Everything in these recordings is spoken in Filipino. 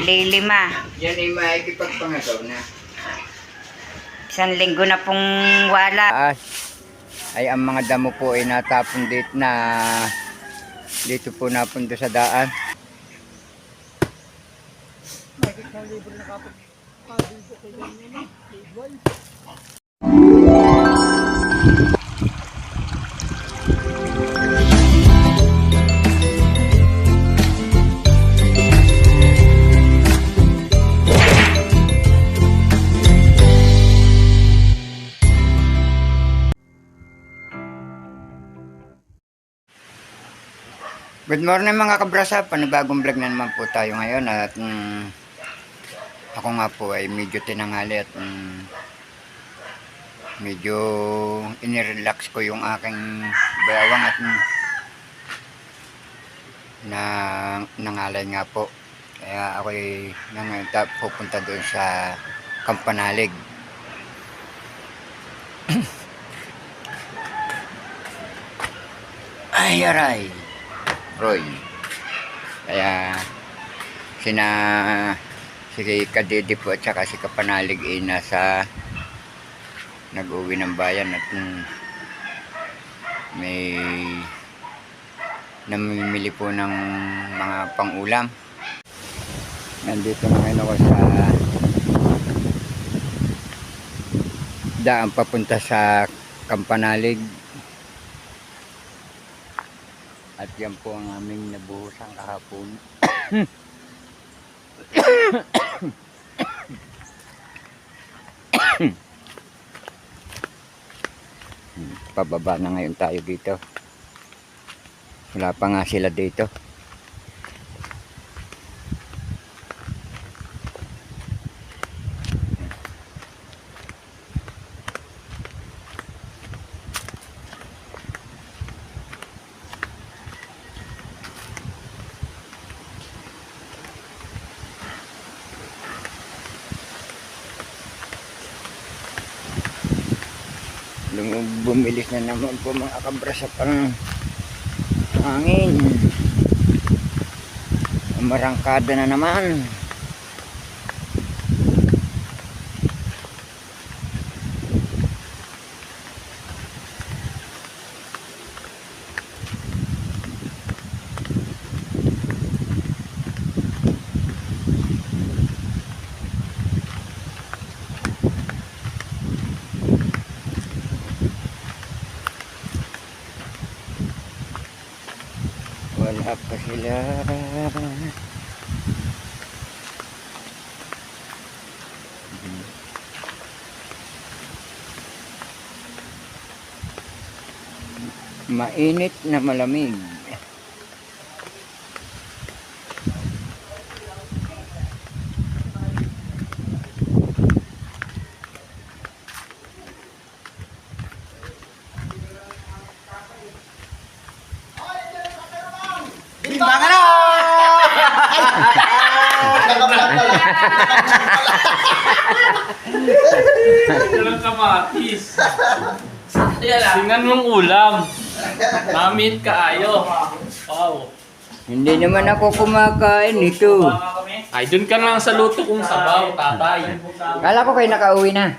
Lilima. Yan ay makikipagpangagaw na. 1 linggo na pong wala. Taas ay ang mga damo po ay natapon dito po napunta sa daan. Good morning mga kabrasa, panibagong vlog na naman po tayo ngayon at ako nga po ay medyo tinanghali at medyo inirelax ko yung aking bayawang at nangalay nga po. Kaya ako ay pupunta doon sa Kampanalig. Ay aray Roy. Kaya si Kadidi po at saka si Kapanalig ay nag-uwi ng bayan at may namimili po ng mga pang-ulam. Nandito na ngayon ako sa daan papunta sa Kampanalig. At yan po ang aming nabuhusan kahapon. Pababa na ngayon tayo dito. Wala pa nga sila dito. Bumilis na naman po mga kabrasa pang hangin. Marangkada na naman. Wala pa sila. Mainit na malamig. Bimbangan na! Nakablog pala. Walang kamatis. Singan mong ulam. Mamit kaayo. Wow. Hindi naman ako kumakain nito. Ay, dun ka lang sa luto kong sabaw, tatay. Kala ko kayo nakauwi na.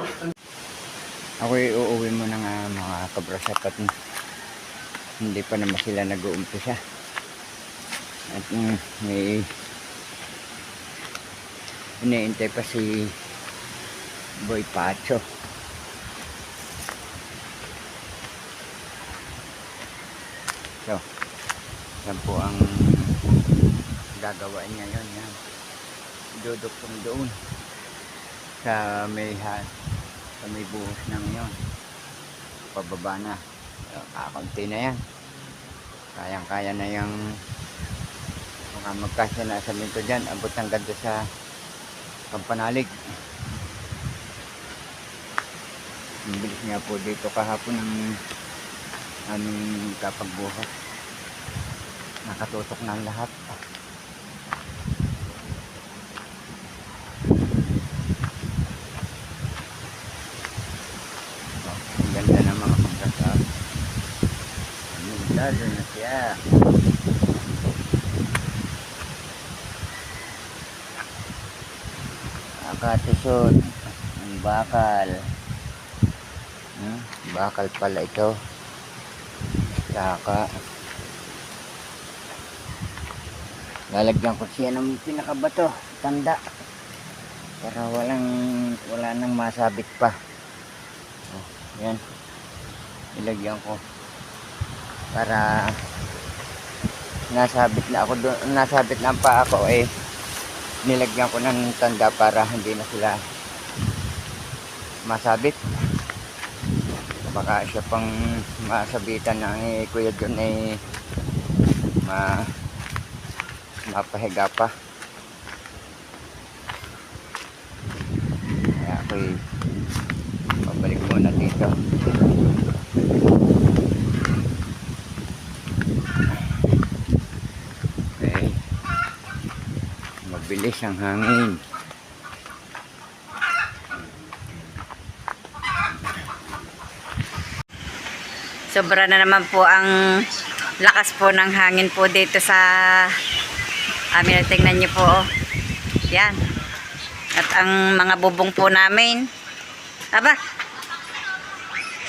Ako uuwi mo na nga mga kabrasat at hindi pa naman sila nag-uumpisa. At may iniintay pa si Boy Pacho. So, yan po ang gagawin niya yun. Yan. Dudukong doon sa may buhos ng yun. Pababa na. Kakunti na yan. Kayang-kaya na yung magkasya na sa minto dyan. Abot ng ganda sa Kampanalig. Ang bilis nga po dito kahapon ng aming kapagbuhat. Nakatutok na lahat. Ang ganda ng mga pagkasal. Lalo na siya. Kakatusod. Ang bakal. Bakal pala ito. Saka lalagyan ko siya ng pinakabato, tanda. Para wala nang masabit pa. Yan. Ilagyan ko. Para nasabit na ako doon, nasabit na pa ako nilagyan ko ng tanda para hindi na sila masabit. Baka siya pang masabitan ng Kuya John mapahiga pa. Kaya ako'y pabalik muna dito. Okay. Mabilis ang hangin. Sobra na naman po ang lakas po ng hangin po dito sa amin. Tingnan niyo po. Yan. At ang mga bubong po namin. Aba.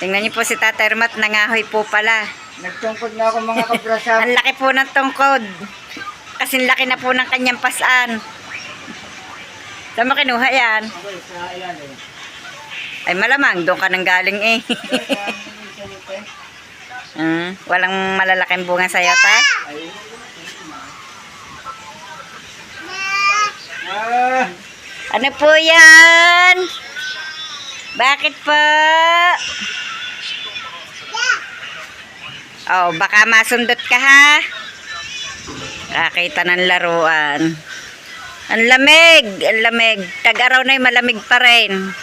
Tingnan niyo po si Tatay Rumat. Nangahoy po pala. Nagtungkod na ako mga kabrasa. Ang laki po ng tungkod. Kasing laki na po ng kanyang pasan. Saan mo kinuha yan? Okay, sa ilalim. Ay malamang. Doon ka nang galing eh. Walang malalaking bunga sa'yo, ta? Ano po yan? Bakit po? Oh, baka masundot ka ha? Kakita ng laruan. Ang lamig, ang lamig. Tag-araw na malamig pa rin.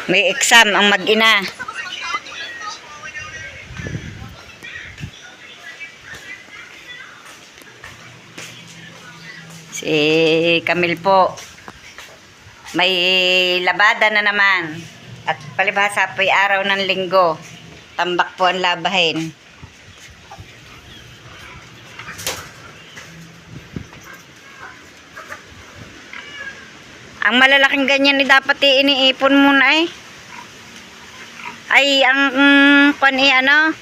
May exam ang mag-ina. Si Camille po. May labada na naman. At palibhasa po'y araw ng linggo. Tambak po ang labahin. Ang malalaking ganyan dapat iniipon muna eh. Ay, ang ano?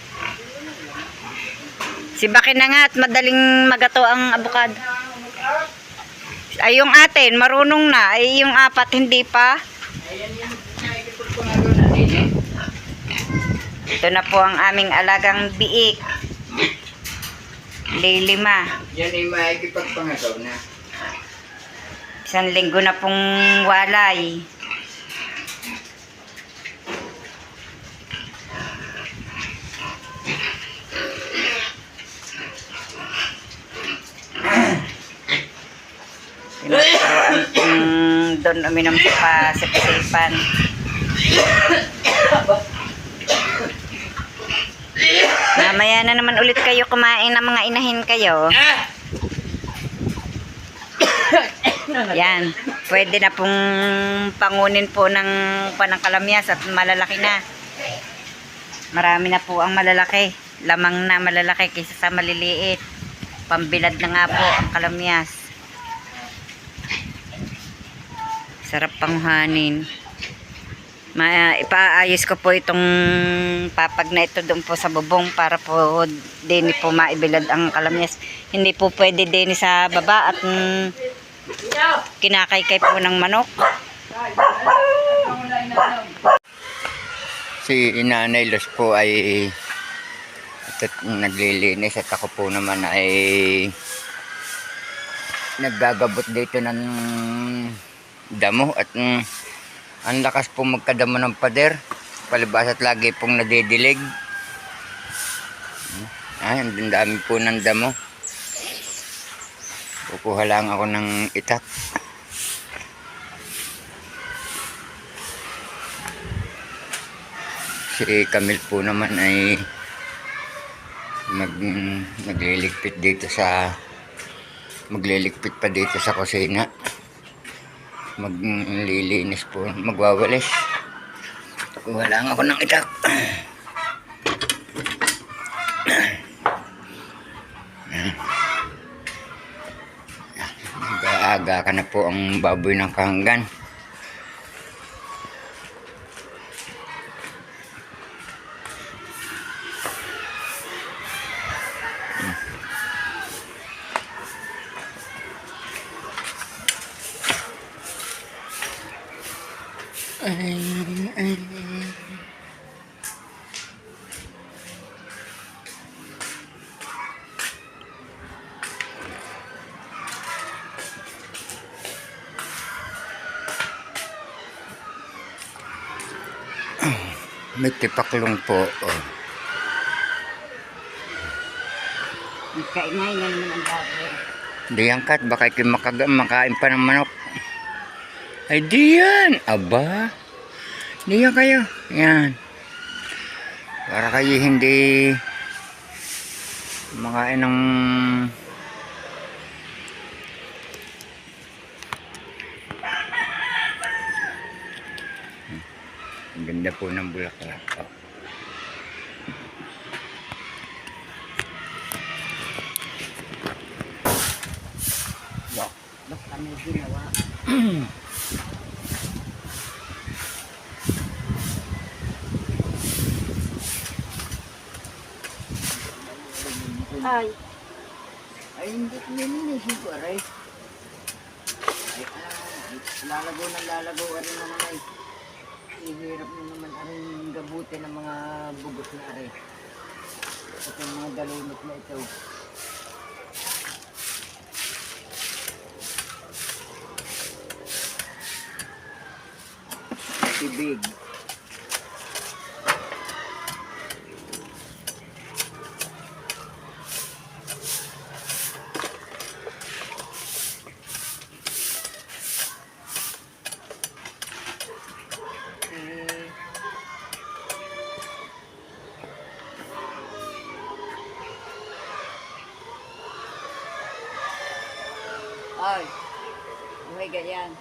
Si Baki na nga at madaling magato ang abukado. Ay, yung atin, marunong na. Ay, yung apat, hindi pa. Ito na po ang aming alagang biik. Lilima. Yan ay makikipagpangagaw na. Isang linggo na pong walay. Tinuturoan pong doon uminom pa sa pasipan. Mamaya na naman ulit kayo kumain ng mga inahin kayo. Yan, pwede na pong pangunin po ng panangkalamyas at malalaki na. Marami na po ang malalaki. Lamang na malalaki kaysa sa maliliit. Pambilad na nga po ang kalamyas. Sarap panghanin. Ipaayos ko po itong papag na ito doon po sa bubong para po din po maibilad ang kalamyas. Hindi po pwede din sa baba at kinakaykay po ng manok. Si Nanay Los po ay naglilinis at ako po naman ay naggagabot dito ng damo at ang lakas po magkadamo ng pader. Palibas at lagi pong nadidilig. Ay, ang dami po ng damo. Kukuha lang ako ng itak. Si Camille po naman ay magliligpit dito sa magliligpit pa dito sa kusina. Maglilinis po, magwawalis. Kuha lang ako ng itak. aga ka na po ang baboy ng kahanggan. May tipaklong po. Oh. Kaingay na naman ang baboy. Di angkat, baka kayo makain pa ng manok. Ay, di yan. Aba. Di yan kayo. Yan. Para kayo hindi makain ng ang ganda po ng bulaklak. Oh. Basta may ginawa. Ay. Ay, hindi ko nilinisip ko, aray. Ay, lalago ng lalago, aray naman ay. Ihirap na naman aray gabuti ng mga bugos na aray. At yung mga dalunot na ito. Tibig. Ay. Buhay ganyan.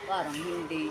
Parang hindi.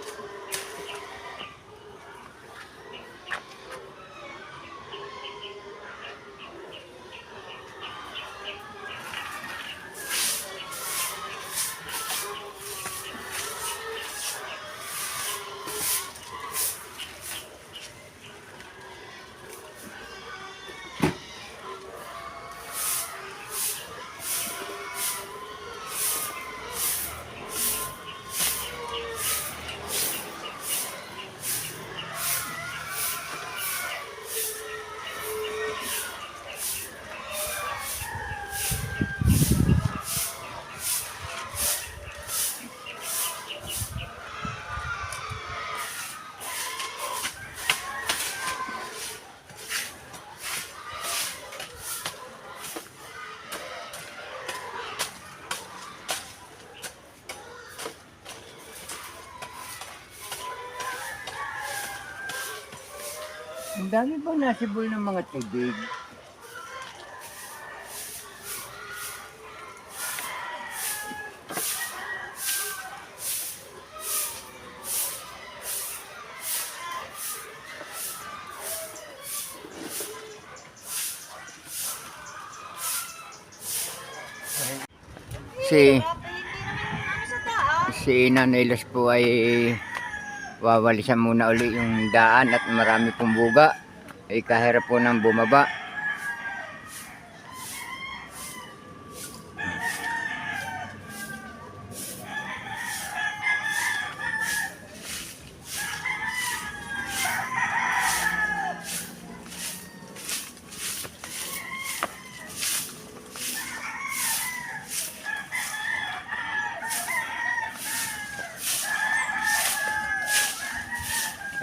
Ang dami ba nasibol ng mga tibig? Si Nanay po ay wawalisan muna uli yung daan at marami pong buga. Ay kahirap po nang bumaba.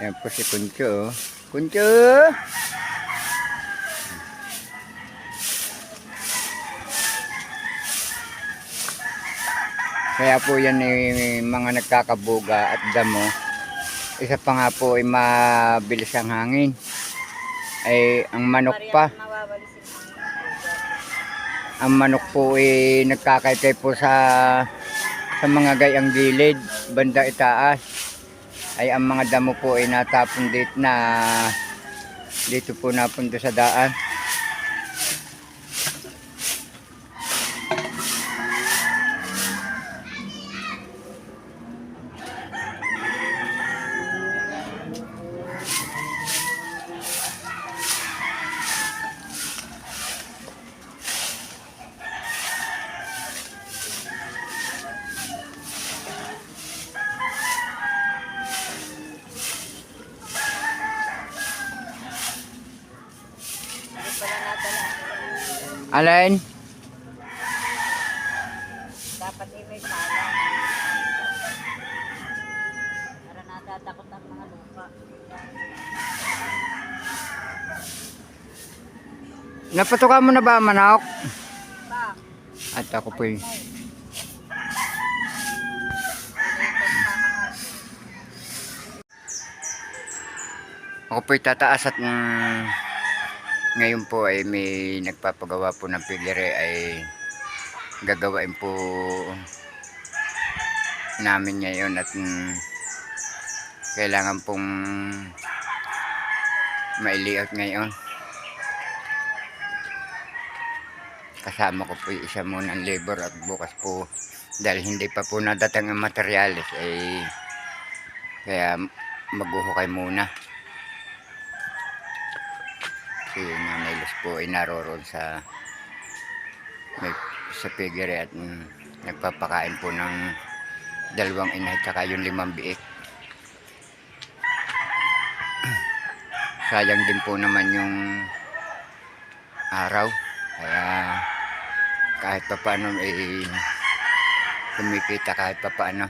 Ayan po si Kuncho. Kuncho! Kaya po yan mga nagkakabuga at damo. Isa pa nga po ay mabilis ang hangin. Ay ang manok pa. Ang manok po ay nagkakaykay po sa mga gayang gilid, banda itaas. Ay ang mga damo po ay natapon dito po napunta sa daan. Alin? Dapat may sala. Para nadadakot ang mga lupa. Napatuka mo na ba ang manok? Pa, At ako po'y tataas at ngayon po ay may nagpapagawa po ng pigere ay gagawain po namin ngayon at kailangan pong mailiot ngayon. Kasama ko po yung isa muna ng labor at bukas po dahil hindi pa po nadating ang materyales ay kaya maghuhukay muna. Kasi yung Nanay Luz po ay naroon sa pigere at nagpapakain po ng 2 inay tsaka yung 5 biik. Sayang din po naman yung araw kaya kahit pa paano ay kumikita kahit pa paano.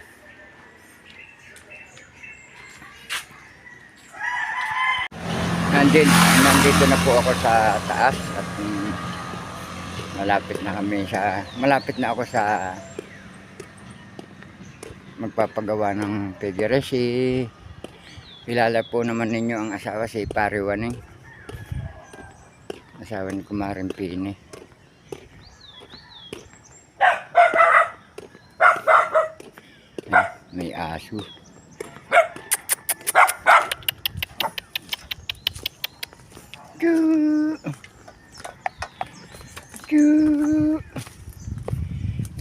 Nandito na po ako sa taas at malapit na ako sa magpapagawa ng pigere. Kilala po naman ninyo ang asawa si Pariwaning, asawa ni Kumaring Pini. May aso.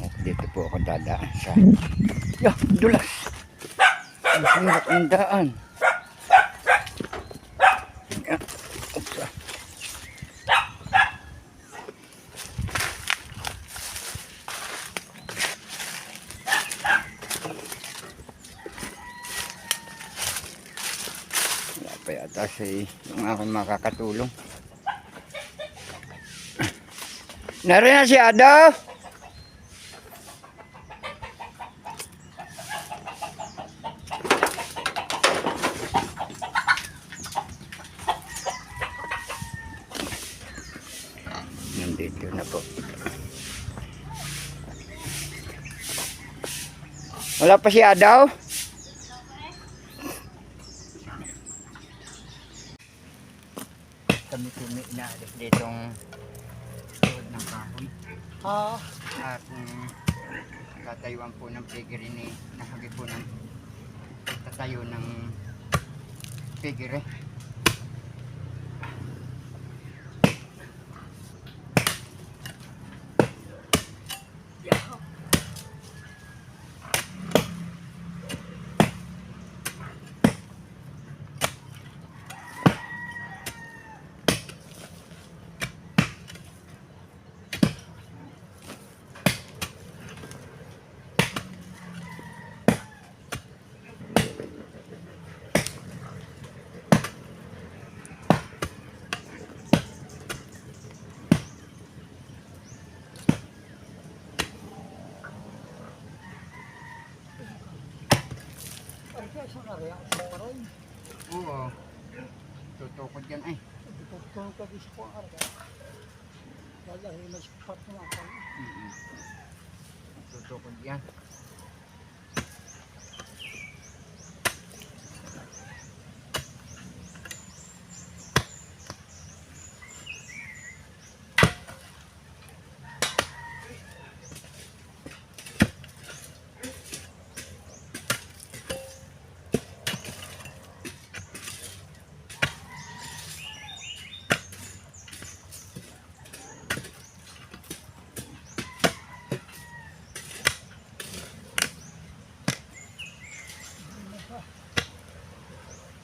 At dito po ako dadaan sa dulas. Ang hirap ng daan. Wala pa yata yung aking makakatulong. Narin na si Ado. Nandito na po. Wala pa si Ado. Kami inaalis ditong ng kahoy. At tatayuan po ng pigere ni nahagi po ng tatayo ng pigere. Oo. Tutukod yan ay. Tutukod yan.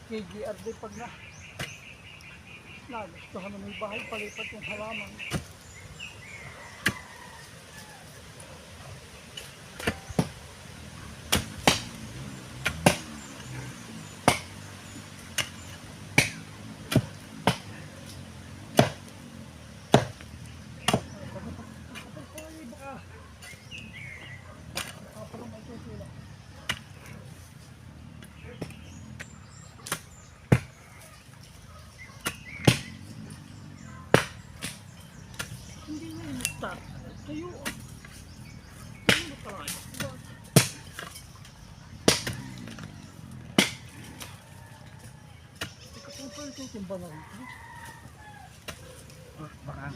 KGRD pag nagustuhan na may bahay, palipat yung halaman. start. Tayo. Tayo na pala. Teka po pa ito kung ba na ito. Baka.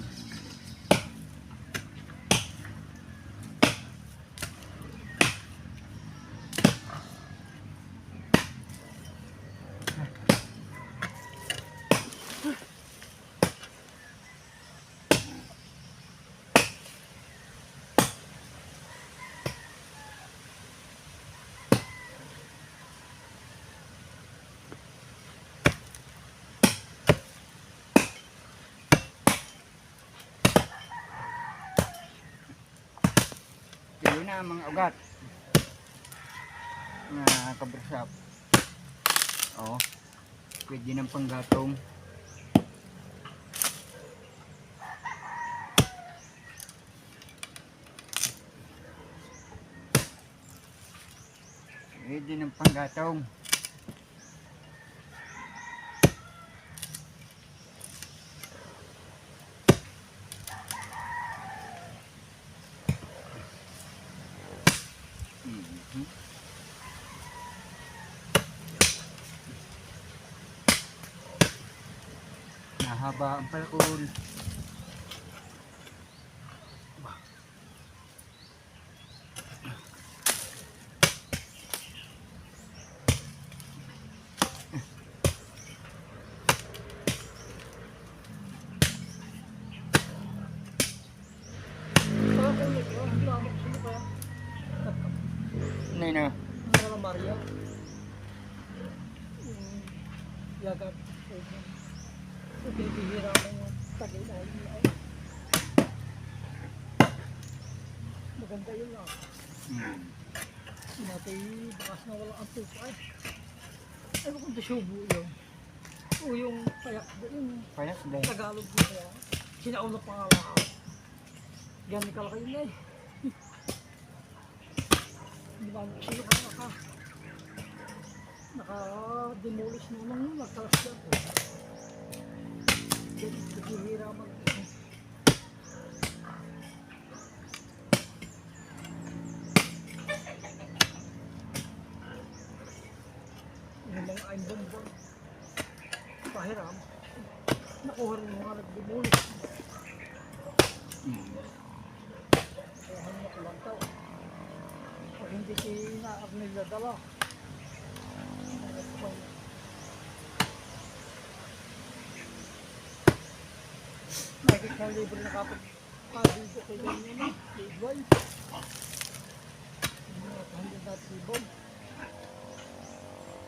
Yun na mga ugat. Mga kabrasap. Oo. Pwede ng panggatong. Pwede ng panggatong. Mhm. Nahaba ang palakol. Saka ko ulit. Ang lamok sila kaya. Ano yun na? Ang mga Maria. Yagap. Bibihira mo yung tagil na yun. Maganda yun lang. Natin bakas na walang ampupay. Ay, kung subo yun. O yung payak doon. Payak dahil. Tagalog ko kaya. Sinauna pa nga lang ako. Ganyan kalaki yun eh. Hindi ba sila ka naka-demolish mo nung nagkalas yan. Naghihira mag yung mga aimbong-bong pahiram. Nakuha rin mga nag-demolish. Kaya mo kulantaw. Pag hindi kinaak nila dala. Nakikita ng libre na kapag dito kay ganyan na. Libre. Hindi na hindi natin libre.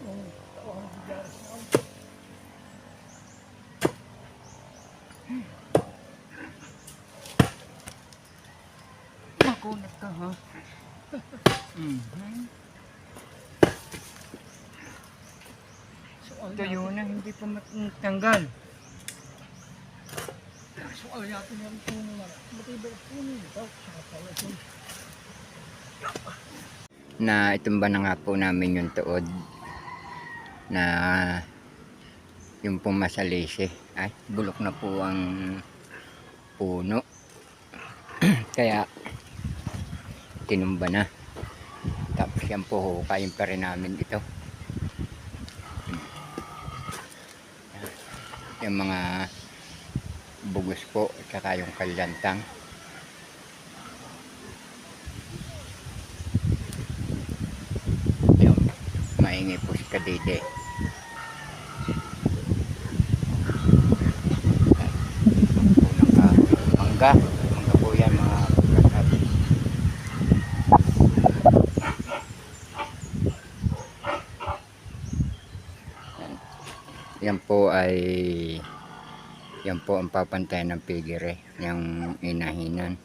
Yung ang bigaras na ako. Nakunat ka ha? Sual Ito natin. yun na hindi pa matanggal. Sual natin yung puno na. Matibay ang puno nito. Saka pala ito. Na itumba na nga po namin yung tuod na yung pumasalisi. Ay, bulok na po ang puno. Kaya tinumba na. Tapos yan po hukayin pa rin namin ito. Yung mga bugos po at saka yung kalyantang. Yung maingay po si Kadide. Mangga po yan mga kapatid. Yan po ang papantayan ng pigire, yung inahinan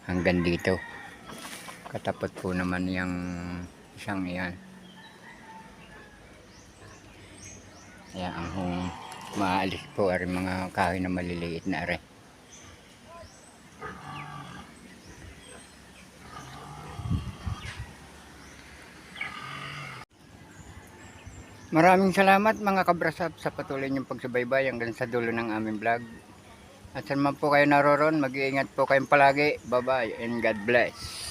hanggang dito. Katapat po naman yung isang yan. Ayan ang maalis po ay mga kahoy na maliliit na are. Maraming salamat mga kabrasap sa patuloy niyong pagsubaybay hanggang sa dulo ng aming vlog. At saan man po kayo naroon, mag-iingat po kayong palagi. Bye-bye and God bless.